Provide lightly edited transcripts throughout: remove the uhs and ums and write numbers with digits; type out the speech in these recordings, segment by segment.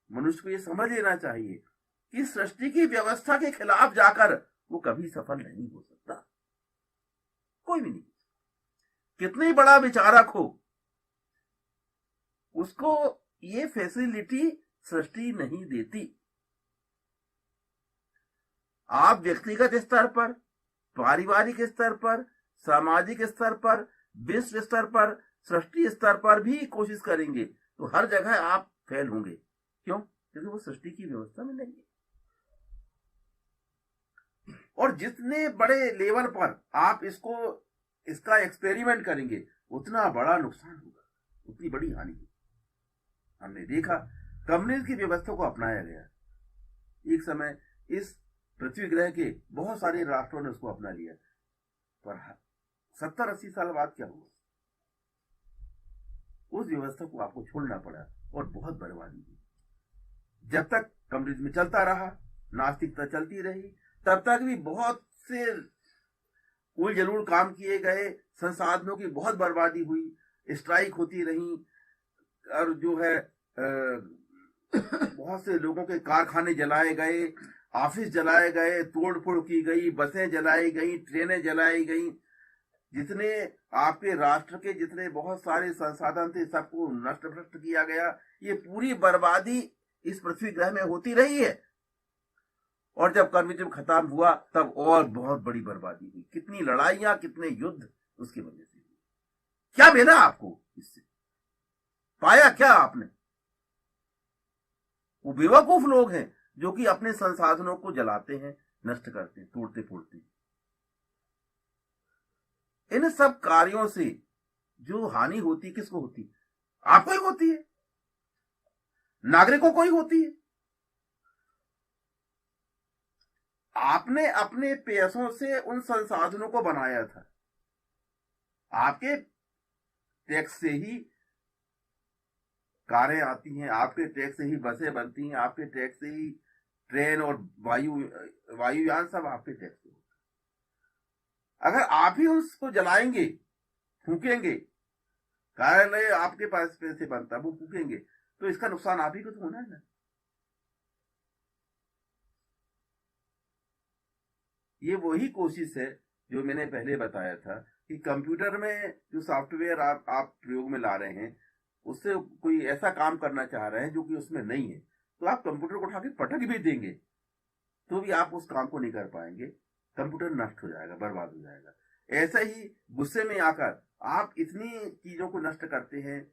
मनुष्य को ये समझ लेना चाहिए कि सृष्टि की व्यवस्था के खिलाफ जाकर वो कभी सफल नहीं हो सकता, कोई भी नहीं। कितनी बड़ा विचारक हो, उसको ये फैसिलिटी सृष्टि नहीं देती। आप व्यक्तिगत स्तर पर, पारिवारिक स्तर पर, सामाजिक स्तर पर, विश्व स्तर पर, सृष्टि स्तर पर भी कोशिश करेंगे तो हर जगह आप फेल होंगे। क्यों? क्योंकि वो सृष्टि की व्यवस्था में नहीं है। और जितने बड़े लेवल पर आप इसका एक्सपेरिमेंट करेंगे उतना बड़ा नुकसान होगा, उतनी बड़ी हानि होगी। हमने देखा कम्युनिज्म की व्यवस्था को अपनाया गया, एक समय इस पृथ्वी ग्रह के बहुत सारे राष्ट्रों ने उसको अपना लिया, पर 70-80 साल बाद क्या हुआ? उस व्यवस्था को आपको छोड़ना पड़ा और बहुत बर्बादी हुई। जब तक कम्युनिज्म चलता रहा, नास्तिकता चलती रही, तब तक भी बहुत से उल जलूल काम किए गए, संसाधनों की बहुत बर्बादी हुई, स्ट्राइक होती रही, और जो है बहुत से लोगों के कारखाने जलाए गए, ऑफिस जलाए गए, तोड़फोड़ की गई, बसें जलाई गई, ट्रेनें जलाई गई, जितने आपके राष्ट्र के जितने बहुत सारे संसाधन थे सबको नष्ट भ्रष्ट किया गया। ये पूरी बर्बादी इस पृथ्वी ग्रह में होती रही है। और जब कम्युनिज्म खत्म हुआ तब और बहुत बड़ी बर्बादी हुई, कितनी लड़ाइयां, कितने युद्ध उसकी वजह से हुए। क्या मिला आपको इससे? पाया क्या आपने? वो बेवकूफ लोग हैं जो कि अपने संसाधनों को जलाते हैं, नष्ट करते हैं, तोड़ते फोड़ते हैं। इन सब कार्यों से जो हानि होती किसको होती? आपको ही होती है, नागरिकों को ही होती है। आपने अपने पैसों से उन संसाधनों को बनाया था, आपके टैक्स से ही कारें आती हैं, आपके टैक्स से ही बसें बनती हैं, आपके टैक्स से ही ट्रेन और वायुयान सब आपके टैक्स से होता है। अगर आप ही उसको जलाएंगे, फूकेंगे, कार्यालय आपके पास पैसे बनता वो फूकेंगे, तो इसका नुकसान आप ही को तो होना है ना। ये वही कोशिश है जो मैंने पहले बताया था कि कंप्यूटर में जो सॉफ्टवेयर आप प्रयोग में ला रहे हैं, उससे कोई ऐसा काम करना चाह रहे हैं जो कि उसमें नहीं है, तो आप कंप्यूटर को उठा के पटक भी देंगे तो भी आप उस काम को नहीं कर पाएंगे, कंप्यूटर नष्ट हो जाएगा, बर्बाद हो जाएगा। ऐसा ही गुस्से में आकर आप इतनी चीजों को नष्ट करते हैं,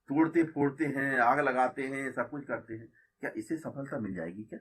तोड़ते फोड़ते हैं, आग लगाते हैं, सब कुछ करते हैं, क्या इससे सफलता मिल जाएगी क्या?